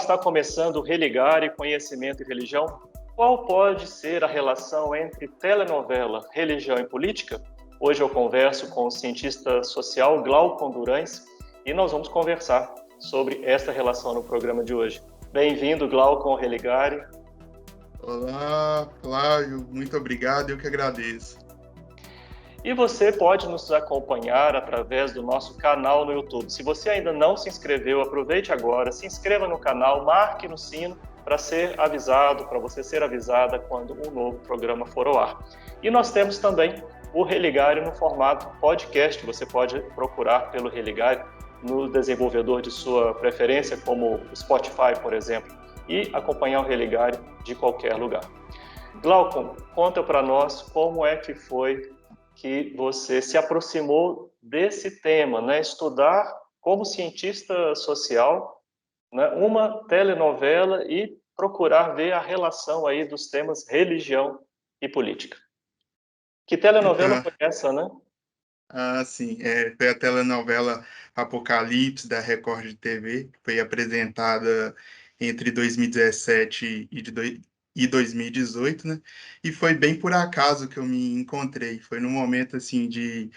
está começando o Religare Conhecimento e Religião. Qual pode ser a relação entre telenovela, religião e política? Hoje eu converso com o cientista social Glaucon Durães e nós vamos conversar sobre esta relação no programa de hoje. Bem-vindo, Glaucon, ao Religare. Olá, Flávio, muito obrigado, eu que agradeço. E você pode nos acompanhar através do nosso canal no YouTube. Se você ainda não se inscreveu, aproveite agora, se inscreva no canal, marque no sino para ser avisado, para você ser avisada quando um novo programa for ao ar. E nós temos também o Religare no formato podcast. Você pode procurar pelo Religare no desenvolvedor de sua preferência, como o Spotify, por exemplo, e acompanhar o Religare de qualquer lugar. Glaucon, conta para nós como é que foi que você se aproximou desse tema, né? Estudar como cientista social, né? Uma telenovela e procurar ver a relação aí dos temas religião e política. Que telenovela foi essa, né? Sim, foi a telenovela Apocalipse da Record de TV, que foi apresentada entre 2017 e 2018, né? E foi bem por acaso que eu me encontrei. Foi num momento assim de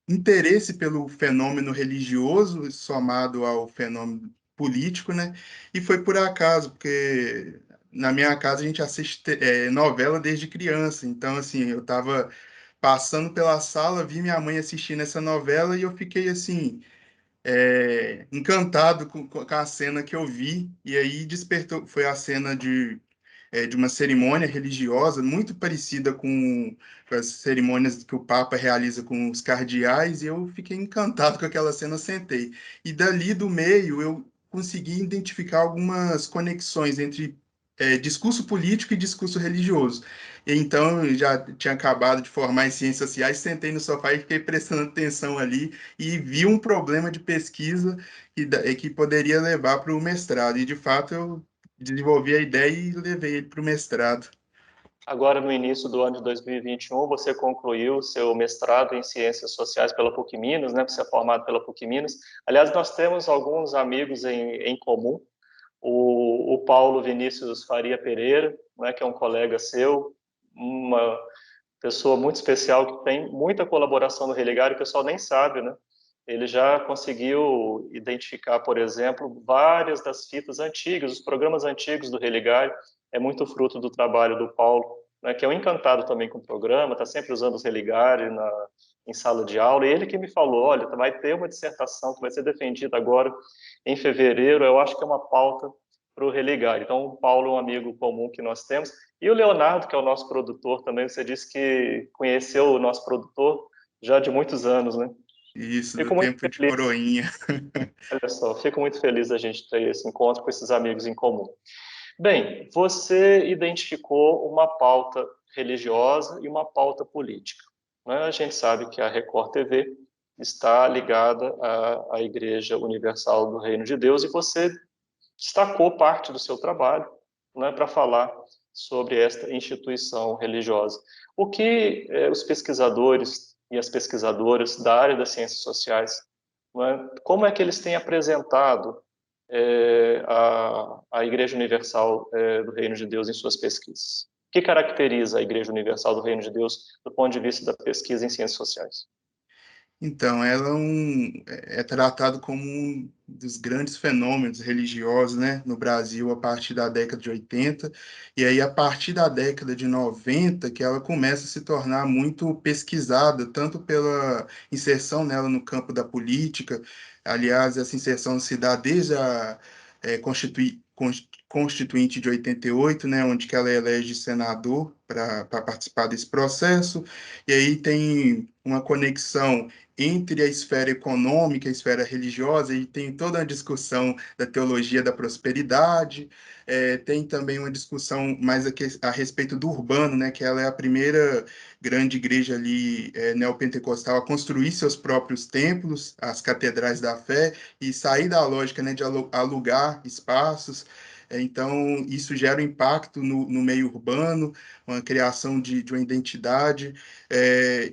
interesse pelo fenômeno religioso somado ao fenômeno político, né? E foi por acaso, porque na minha casa a gente assiste novela desde criança, então assim, eu estava passando pela sala, vi minha mãe assistindo essa novela e eu fiquei assim encantado com a cena que eu vi, e aí despertou, foi a cena de uma cerimônia religiosa muito parecida com as cerimônias que o Papa realiza com os cardeais, e eu fiquei encantado com aquela cena, sentei. E dali do meio eu consegui identificar algumas conexões entre discurso político e discurso religioso. E então, eu já tinha acabado de formar em ciências sociais, sentei no sofá e fiquei prestando atenção ali e vi um problema de pesquisa que poderia levar para o mestrado. E, de fato, eu desenvolvi a ideia e levei ele para o mestrado. Agora, no início do ano de 2021, você concluiu seu mestrado em Ciências Sociais pela PUC-Minas, né? Você é formado pela PUC-Minas. Aliás, nós temos alguns amigos em comum. O Paulo Vinícius Faria Pereira, né, que é um colega seu, uma pessoa muito especial que tem muita colaboração no Religare, o pessoal nem sabe, né? Ele já conseguiu identificar, por exemplo, várias das fitas antigas, os programas antigos do Religare, é muito fruto do trabalho do Paulo, né, que é um encantado também com o programa, está sempre usando os Religare em sala de aula, e ele que me falou, olha, vai ter uma dissertação que vai ser defendida agora em fevereiro, eu acho que é uma pauta para o Religare. Então, o Paulo é um amigo comum que nós temos, e o Leonardo, que é o nosso produtor também, você disse que conheceu o nosso produtor já de muitos anos, né? Isso, do Fico muito tempo de feliz, coroinha. olha só, fico muito feliz da gente ter esse encontro com esses amigos em comum. Bem, você identificou uma pauta religiosa e uma pauta política, né? A gente sabe que a Record TV está ligada à Igreja Universal do Reino de Deus e você destacou parte do seu trabalho, né, para falar sobre esta instituição religiosa. O que os pesquisadores e as pesquisadoras da área das ciências sociais, né, como é que eles têm apresentado a Igreja Universal do Reino de Deus em suas pesquisas? O que caracteriza a Igreja Universal do Reino de Deus do ponto de vista da pesquisa em ciências sociais? Então, ela é tratado como um dos grandes fenômenos religiosos, né, no Brasil a partir da década de 80, e aí a partir da década de 90 que ela começa a se tornar muito pesquisada, tanto pela inserção nela no campo da política. Aliás, essa inserção se dá desde a Constituinte de 88, né, onde que ela elege senador para participar desse processo, e aí tem uma conexão entre a esfera econômica e a esfera religiosa, e tem toda a discussão da teologia da prosperidade, tem também uma discussão mais a respeito do urbano, né, que ela é a primeira grande igreja ali neopentecostal a construir seus próprios templos, as catedrais da fé, e sair da lógica, né, de alugar espaços. Então, isso gera um impacto no meio urbano, uma criação de uma identidade.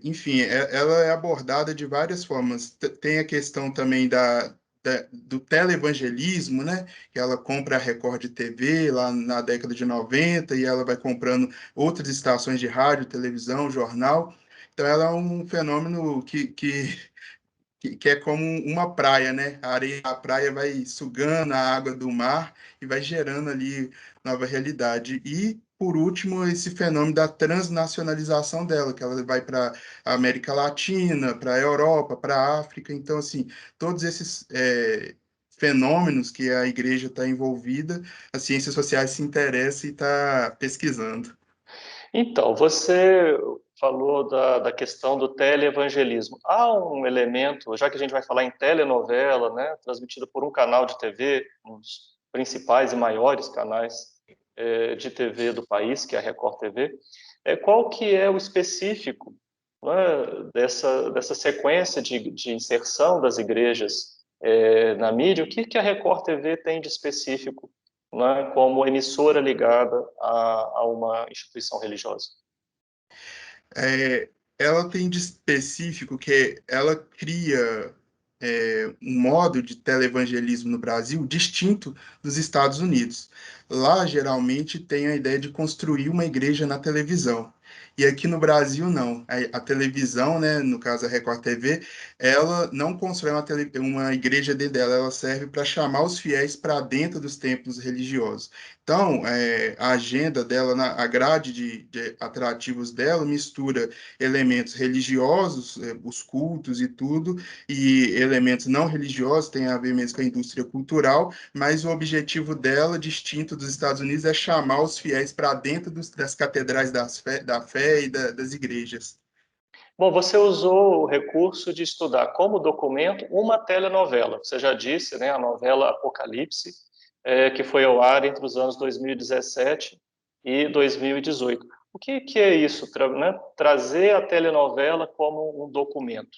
Enfim, ela é abordada de várias formas. Tem a questão também do televangelismo, né? Que ela compra a Record TV lá na década de 90 e ela vai comprando outras estações de rádio, televisão, jornal. Então, ela é um fenômeno que é como uma praia, né? A areia da praia vai sugando a água do mar e vai gerando ali nova realidade. E, por último, esse fenômeno da transnacionalização dela, que ela vai para a América Latina, para a Europa, para a África. Então, assim, todos esses fenômenos que a igreja está envolvida, as ciências sociais se interessam e está pesquisando. Então, você falou da questão do teleevangelismo. Há um elemento, já que a gente vai falar em telenovela, né, transmitida por um canal de TV, um dos principais e maiores canais de TV do país, que é a Record TV, qual que é o específico, né, dessa sequência de inserção das igrejas na mídia? O que que a Record TV tem de específico, né, como emissora ligada a uma instituição religiosa? É, ela tem de específico que ela cria um modo de televangelismo no Brasil distinto dos Estados Unidos. Lá, geralmente, tem a ideia de construir uma igreja na televisão. E aqui no Brasil, não. A televisão, né, no caso a Record TV, ela não constrói uma igreja dentro dela, ela serve para chamar os fiéis para dentro dos templos religiosos. Então, a agenda dela, a grade de atrativos dela mistura elementos religiosos, os cultos e tudo, e elementos não religiosos, tem a ver mesmo com a indústria cultural, mas o objetivo dela, distinto dos Estados Unidos, é chamar os fiéis para dentro das catedrais da fé e das igrejas. Bom, você usou o recurso de estudar como documento uma telenovela. Você já disse, né, a novela Apocalipse, que foi ao ar entre os anos 2017 e 2018. O que é isso, né? Trazer a telenovela como um documento?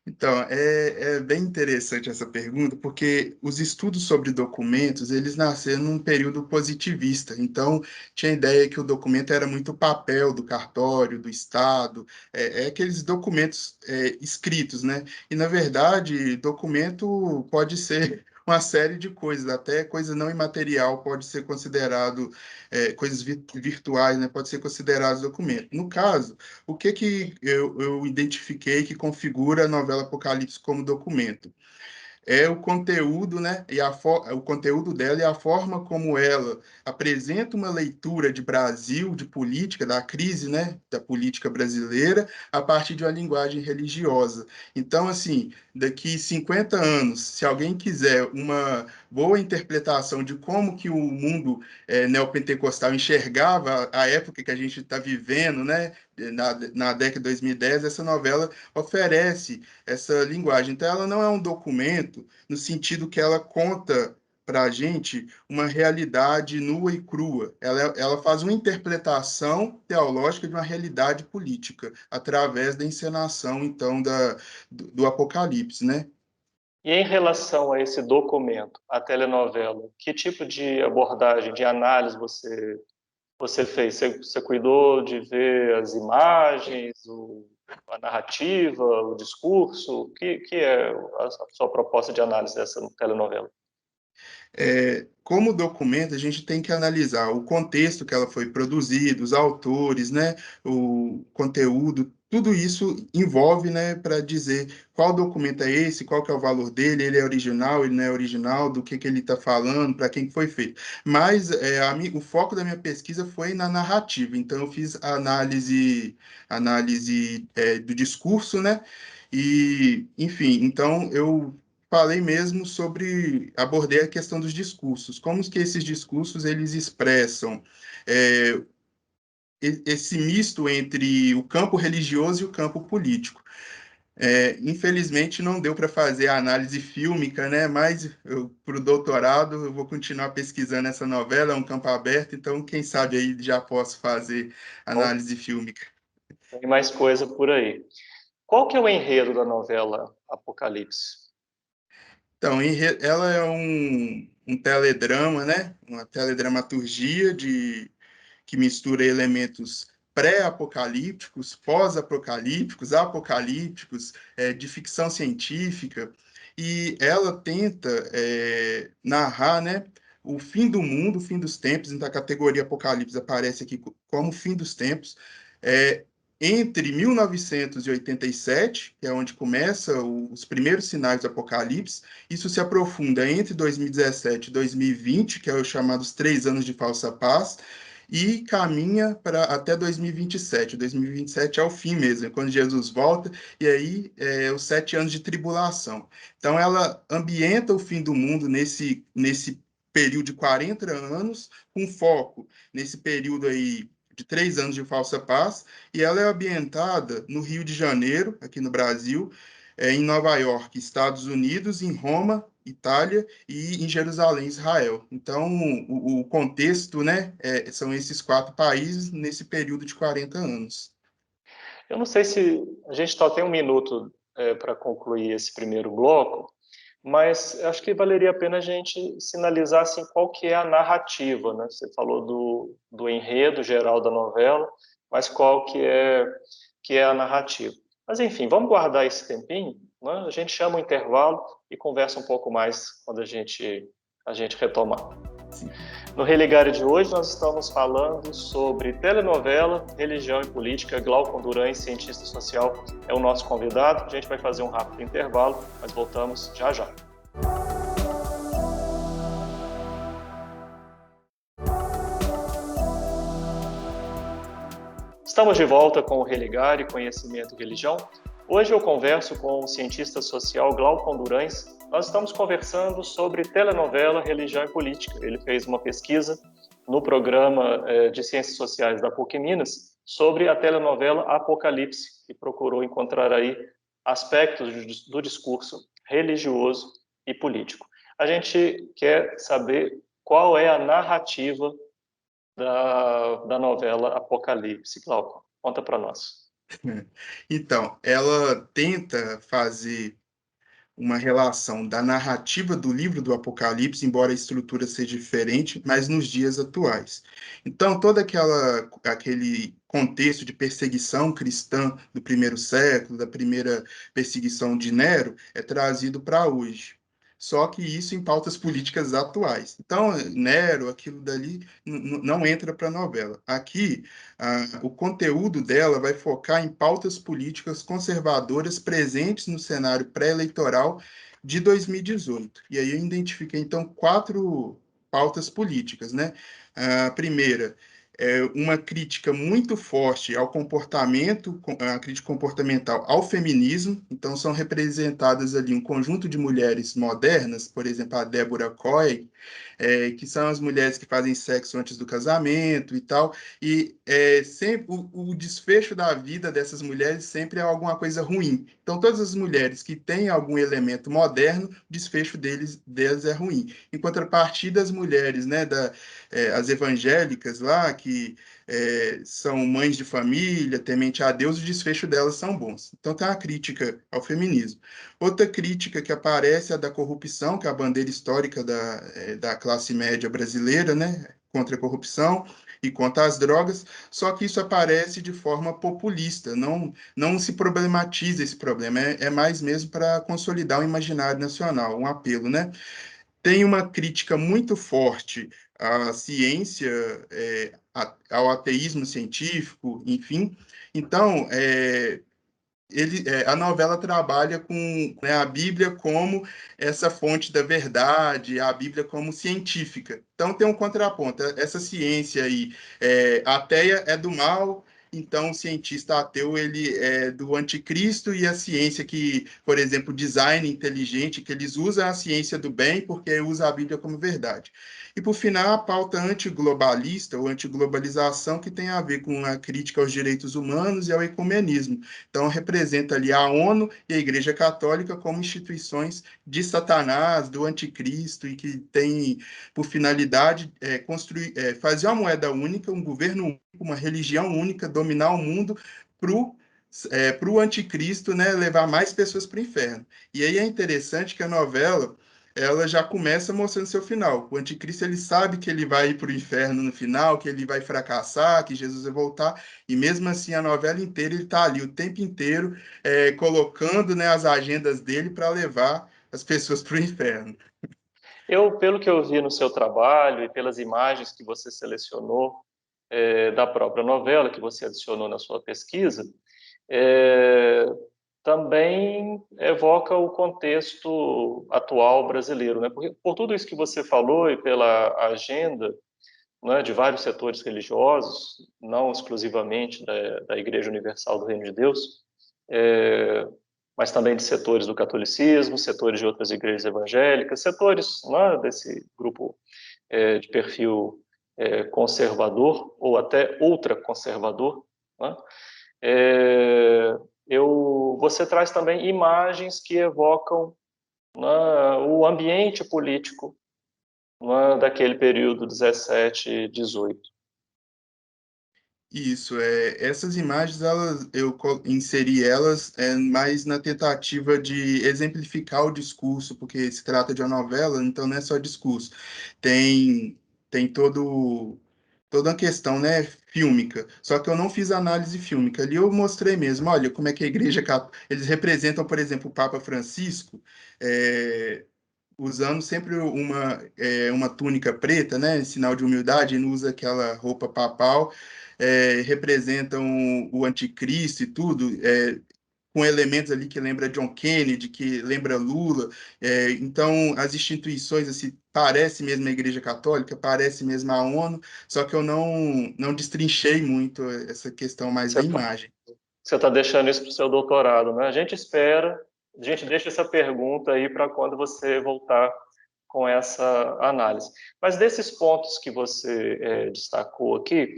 Então, é bem interessante essa pergunta, porque os estudos sobre documentos, eles nasceram num período positivista. Então, tinha a ideia que o documento era muito papel do cartório, do Estado, aqueles documentos escritos, né? E, na verdade, documento pode ser uma série de coisas, até coisa não imaterial pode ser considerado, coisas virtuais, né? Pode ser considerado documento. No caso, o que que eu identifiquei que configura a novela Apocalipse como documento? É o conteúdo, né, o conteúdo dela e a forma como ela apresenta uma leitura de Brasil, de política, da crise, né, da política brasileira, a partir de uma linguagem religiosa. Então, assim, daqui 50 anos, se alguém quiser uma boa interpretação de como que o mundo neopentecostal enxergava a época que a gente está vivendo, né, na década de 2010, essa novela oferece essa linguagem. Então, ela não é um documento no sentido que ela conta para a gente uma realidade nua e crua. Ela faz uma interpretação teológica de uma realidade política, através da encenação, então, do Apocalipse, né? E em relação a esse documento, a telenovela, que tipo de abordagem, de análise você fez? Você cuidou de ver as imagens, a narrativa, o discurso? Que é a sua proposta de análise dessa telenovela? Como documento, a gente tem que analisar o contexto que ela foi produzida, os autores, né, o conteúdo, tudo isso envolve, né, para dizer qual documento é esse, qual que é o valor dele, ele é original, ele não é original, do que ele está falando, para quem que foi feito. Mas o foco da minha pesquisa foi na narrativa, então eu fiz a análise do discurso, né, e, enfim, então eu falei mesmo abordei a questão dos discursos, como que esses discursos eles expressam é, esse misto entre o campo religioso e o campo político. Infelizmente não deu para fazer a análise fílmica, né? Mas para o doutorado eu vou continuar pesquisando essa novela, é um campo aberto, então quem sabe aí já posso fazer Bom, análise fílmica. tem mais coisa por aí. Qual que é o enredo da novela Apocalipse? Então, ela é um teledrama, né? Uma teledramaturgia que mistura elementos pré-apocalípticos, pós-apocalípticos, apocalípticos, de ficção científica. e ela tenta narrar, né, o fim do mundo, o fim dos tempos. Então a categoria Apocalipse aparece aqui como o fim dos tempos, é, entre 1987, que é onde começa os primeiros sinais do Apocalipse. Isso se aprofunda entre 2017 e 2020, que é os chamados 3 anos de falsa paz, e caminha para até 2027. 2027 é o fim mesmo, é quando Jesus volta, e aí os 7 anos de tribulação. Então, ela ambienta o fim do mundo nesse período de 40 anos, com foco nesse período aí de 3 anos de falsa paz, e ela é ambientada no Rio de Janeiro, aqui no Brasil, em Nova York, Estados Unidos, em Roma, Itália, e em Jerusalém, Israel. Então, o contexto, né, são esses 4 países nesse período de 40 anos. Eu não sei se a gente só tem um minuto para concluir esse primeiro bloco, mas acho que valeria a pena a gente sinalizar assim, qual que é a narrativa, né? Você falou do enredo geral da novela, mas qual que é a narrativa. Mas, enfim, vamos guardar esse tempinho, né? A gente chama o intervalo e conversa um pouco mais quando a gente retomar. Sim. No Religare de hoje, nós estamos falando sobre telenovela, religião e política. Glaucon Durães, cientista social, é o nosso convidado. A gente vai fazer um rápido intervalo, mas voltamos já já. Estamos de volta com o Religare, Conhecimento e Religião. Hoje eu converso com o cientista social Glaucon Durães. Nós estamos conversando sobre telenovela, religião e política. Ele fez uma pesquisa no programa de Ciências Sociais da PUC Minas sobre a telenovela Apocalipse, e procurou encontrar aí aspectos do discurso religioso e político. A gente quer saber qual é a narrativa da novela Apocalipse. Glauco, conta para nós. Então, ela tenta fazer uma relação da narrativa do livro do Apocalipse, embora a estrutura seja diferente, mas nos dias atuais. Então, aquele contexto de perseguição cristã do primeiro século, da primeira perseguição de Nero, é trazido para hoje. Só que isso em pautas políticas atuais. Então, Nero, aquilo dali, não entra para a novela. Aqui, o conteúdo dela vai focar em pautas políticas conservadoras presentes no cenário pré-eleitoral de 2018. E aí eu identifiquei, então, 4 pautas políticas, né? A primeira é uma crítica muito forte ao comportamento, a crítica comportamental ao feminismo. Então, são representadas ali um conjunto de mulheres modernas, por exemplo, a Débora Coy, que são as mulheres que fazem sexo antes do casamento e tal, e sempre o desfecho da vida dessas mulheres sempre é alguma coisa ruim. Então, todas as mulheres que têm algum elemento moderno, o desfecho delas é ruim. Em contrapartida, as mulheres, né, as evangélicas lá, que são mães de família, temente a Deus, o desfecho delas são bons. Então, tem uma crítica ao feminismo. Outra crítica que aparece é a da corrupção, que é a bandeira histórica da classe média brasileira, né, contra a corrupção e contra as drogas, só que isso aparece de forma populista, não se problematiza esse problema, é mais mesmo para consolidar o imaginário nacional, um apelo, né? Tem uma crítica muito forte à ciência, ao ateísmo científico, enfim. Então, a novela trabalha com, né, a Bíblia como essa fonte da verdade, a Bíblia como científica. Então tem um contraponto. Essa ciência aí, ateia é do mal, então o cientista ateu ele é do anticristo, e a ciência que, por exemplo, design inteligente, que eles usam a ciência do bem porque usa a Bíblia como verdade. E por final, a pauta antiglobalista ou antiglobalização, que tem a ver com a crítica aos direitos humanos e ao ecumenismo. Então, representa ali a ONU e a Igreja Católica como instituições de Satanás, do anticristo, e que tem por finalidade construir, fazer uma moeda única, um governo único, uma religião única, dominar o mundo para o anticristo, né, levar mais pessoas para o inferno. E aí é interessante que a novela ela já começa mostrando seu final. O anticristo ele sabe que ele vai ir para o inferno no final, que ele vai fracassar, que Jesus vai voltar, e mesmo assim a novela inteira ele está ali o tempo inteiro colocando, né, as agendas dele para levar as pessoas para o inferno. Pelo que eu vi no seu trabalho e pelas imagens que você selecionou da própria novela, que você adicionou na sua pesquisa, é, também evoca o contexto atual brasileiro, né? Porque, por tudo isso que você falou e pela agenda, né, de vários setores religiosos, não exclusivamente da Igreja Universal do Reino de Deus, é, mas também de setores do catolicismo, setores de outras igrejas evangélicas, setores, né, desse grupo de perfil conservador ou até ultraconservador, né? É, você traz também imagens que evocam, né, o ambiente político, né, daquele período 17 e 18. Isso, essas imagens inseri elas mais na tentativa de exemplificar o discurso, porque se trata de uma novela, então não é só discurso. Tem, tem toda uma questão, né, fílmica. Só que eu não fiz análise fílmica. Ali eu mostrei mesmo, olha, como é que a Igreja Católica, eles representam, por exemplo, o Papa Francisco, é, usando sempre uma túnica preta, né, em sinal de humildade, e não usa aquela roupa papal, representam o anticristo e tudo, com elementos ali que lembra John Kennedy, que lembra Lula. Então, as instituições, assim, parece mesmo a Igreja Católica, parece mesmo a ONU, só que eu não destrinchei muito essa questão mais da imagem. Você está deixando isso para o seu doutorado, né? A gente espera, a gente deixa essa pergunta aí para quando você voltar com essa análise. Mas desses pontos que você destacou aqui,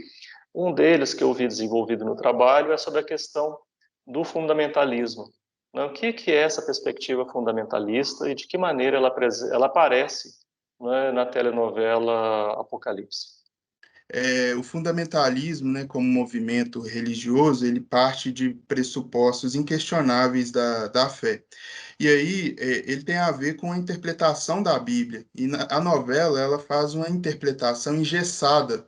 um deles que eu vi desenvolvido no trabalho é sobre a questão do fundamentalismo, né? O que é essa perspectiva fundamentalista e de que maneira ela aparece, né, na telenovela Apocalipse? O fundamentalismo, né, como movimento religioso, ele parte de pressupostos inquestionáveis da fé. E aí, ele tem a ver com a interpretação da Bíblia. E a novela, ela faz uma interpretação engessada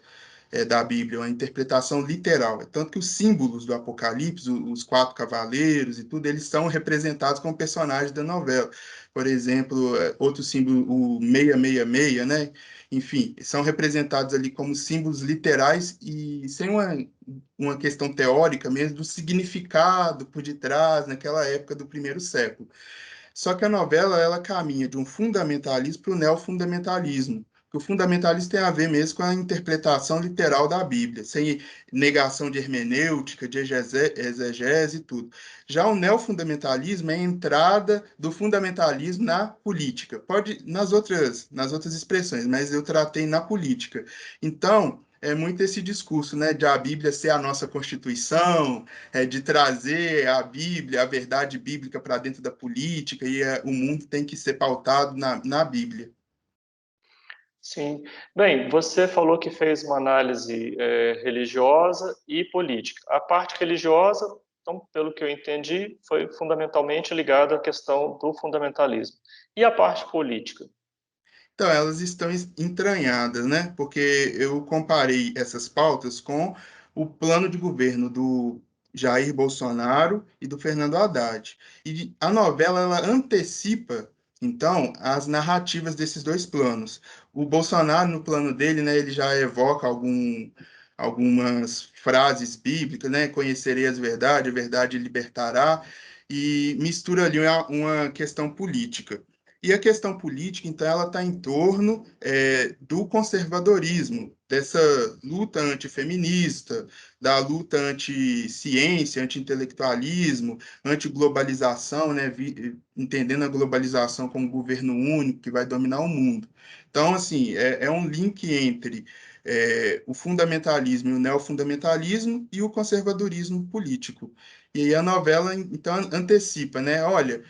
da Bíblia, uma interpretação literal. Tanto que os símbolos do Apocalipse, os quatro cavaleiros e tudo, eles são representados como personagens da novela. Por exemplo, outro símbolo, o 666, né? Enfim, são representados ali como símbolos literais e sem uma questão teórica mesmo do significado por detrás, naquela época do primeiro século. Só que a novela ela caminha de um fundamentalismo para o neofundamentalismo. Que o fundamentalismo tem a ver mesmo com a interpretação literal da Bíblia, sem negação de hermenêutica, de exegese e tudo. Já o neofundamentalismo é a entrada do fundamentalismo na política. Pode nas outras expressões, mas eu tratei na política. Então, é muito esse discurso, né, de a Bíblia ser a nossa Constituição, de trazer a Bíblia, a verdade bíblica para dentro da política, e o mundo tem que ser pautado na Bíblia. Sim. Bem, você falou que fez uma análise religiosa e política. A parte religiosa, então, pelo que eu entendi, foi fundamentalmente ligada à questão do fundamentalismo. E a parte política? Então, elas estão entranhadas, né? Porque eu comparei essas pautas com o plano de governo do Jair Bolsonaro e do Fernando Haddad. E a novela, ela antecipa, então, as narrativas desses dois planos. O Bolsonaro, no plano dele, né, ele já evoca algumas frases bíblicas, né? Conhecerei a verdade libertará, e mistura ali uma questão política. E a questão política, então, ela está em torno do conservadorismo, dessa luta antifeminista, da luta anti-ciência, anti-intelectualismo, anti-globalização, né, entendendo a globalização como governo único que vai dominar o mundo. Então, assim, é um link entre o fundamentalismo e o neofundamentalismo e o conservadorismo político. E aí a novela, então, antecipa, né? Olha,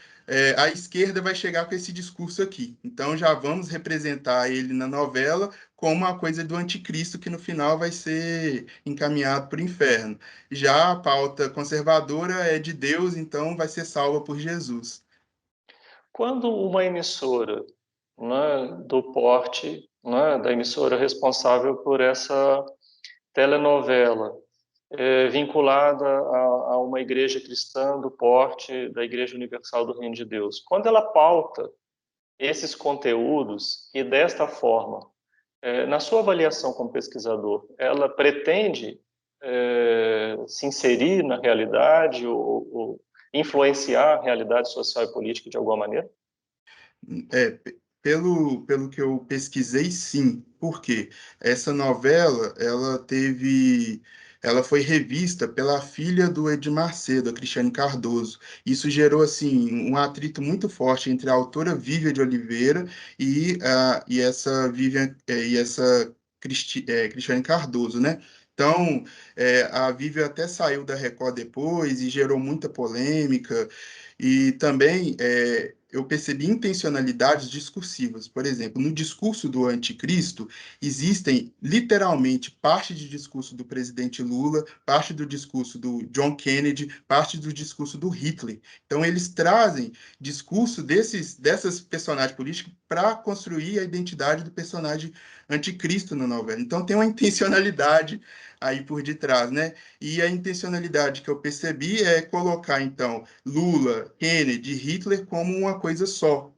a esquerda vai chegar com esse discurso aqui. Então já vamos representar ele na novela como uma coisa do anticristo que no final vai ser encaminhado para o inferno. Já a pauta conservadora é de Deus, então vai ser salva por Jesus. Quando uma emissora, né, do porte, né, da emissora responsável por essa telenovela, vinculada a uma igreja cristã do porte da Igreja Universal do Reino de Deus, quando ela pauta esses conteúdos e, desta forma, na sua avaliação como pesquisador, ela pretende se inserir na realidade ou influenciar a realidade social e política de alguma maneira? Pelo que eu pesquisei, sim. Por quê? Essa novela, ela foi revista pela filha do Edir Macedo, a Cristiane Cardoso. Isso gerou, assim, um atrito muito forte entre a autora Vívia de Oliveira e essa Cristiane Cardoso, né? Então, a Vívia até saiu da Record depois e gerou muita polêmica. E também eu percebi intencionalidades discursivas. Por exemplo, no discurso do anticristo, existem literalmente parte de discurso do presidente Lula, parte do discurso do John Kennedy, parte do discurso do Hitler. Então, eles trazem discurso dessas personagens políticos para construir a identidade do personagem anticristo na novela. Então, tem uma intencionalidade aí por detrás, né? E a intencionalidade que eu percebi é colocar, então, Lula, Kennedy, Hitler como uma coisa só.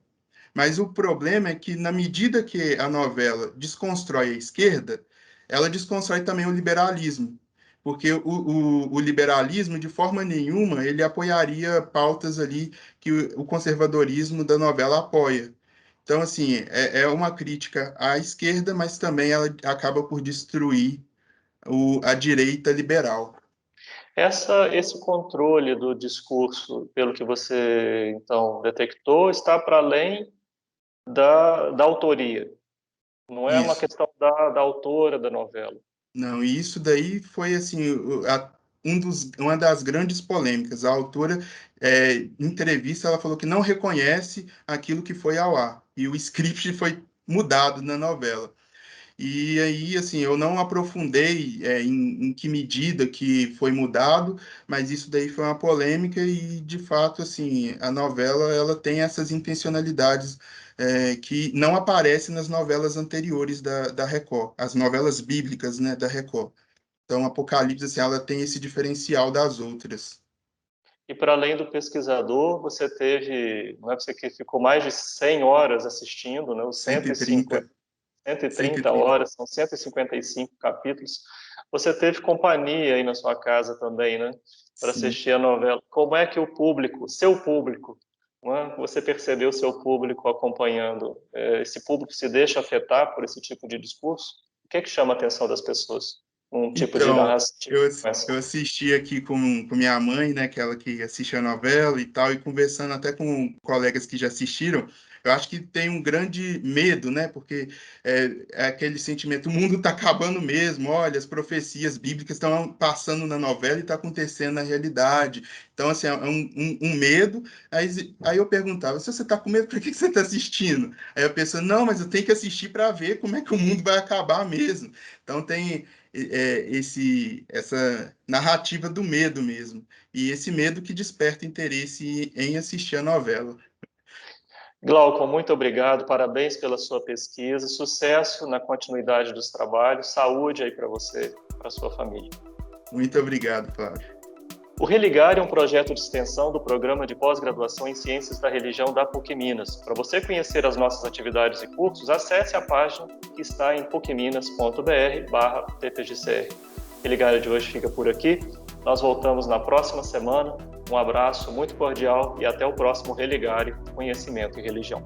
Mas o problema é que, na medida que a novela desconstrói a esquerda, ela desconstrói também o liberalismo. Porque o liberalismo, de forma nenhuma, ele apoiaria pautas ali que o conservadorismo da novela apoia. Então, assim, é uma crítica à esquerda, mas também ela acaba por destruir a direita liberal. Esse controle do discurso, pelo que você, então, detectou, está para além da autoria. Não é uma Isso. questão da autora da novela. Não, e isso daí foi assim uma das grandes polêmicas. A autora, em entrevista, ela falou que não reconhece aquilo que foi ao ar e o script foi mudado na novela. E aí, assim, eu não aprofundei em que medida que foi mudado, mas isso daí foi uma polêmica e, de fato, assim, a novela ela tem essas intencionalidades que não aparecem nas novelas anteriores da Record, as novelas bíblicas, né, da Record. Então, Apocalipse, assim, ela tem esse diferencial das outras. E para além do pesquisador, você teve, não é você que ficou mais de 100 horas assistindo, né, os 130, 130 130. horas, são 155 capítulos. Você teve companhia aí na sua casa também, né, para Sim. assistir a novela. Como é que o público, seu público, não é? Você percebeu seu público acompanhando? Esse público se deixa afetar por esse tipo de discurso? O que é que chama a atenção das pessoas? Um tipo de Então, narrativa como eu essa? assisti aqui com minha mãe, né, aquela que assiste a novela e tal, e conversando até com colegas que já assistiram, eu acho que tem um grande medo, né, porque é aquele sentimento, o mundo está acabando mesmo, olha, as profecias bíblicas estão passando na novela e está acontecendo na realidade. Então, assim, é um medo. Aí eu perguntava, se você está com medo, por que você está assistindo? Aí a pessoa, não, mas eu tenho que assistir para ver como é que o mundo vai acabar mesmo. Então, tem essa narrativa do medo mesmo. E esse medo que desperta interesse em assistir a novela. Glauco, muito obrigado, parabéns pela sua pesquisa, sucesso na continuidade dos trabalhos, saúde aí para você, para sua família. Muito obrigado, Flávio. O Religar é um projeto de extensão do Programa de Pós-Graduação em Ciências da Religião da PUC Minas. Para você conhecer as nossas atividades e cursos, acesse a página que está em pucminas.br/ppgcr. O Religar de hoje fica por aqui. Nós voltamos na próxima semana. Um abraço muito cordial e até o próximo Religare, Conhecimento e Religião.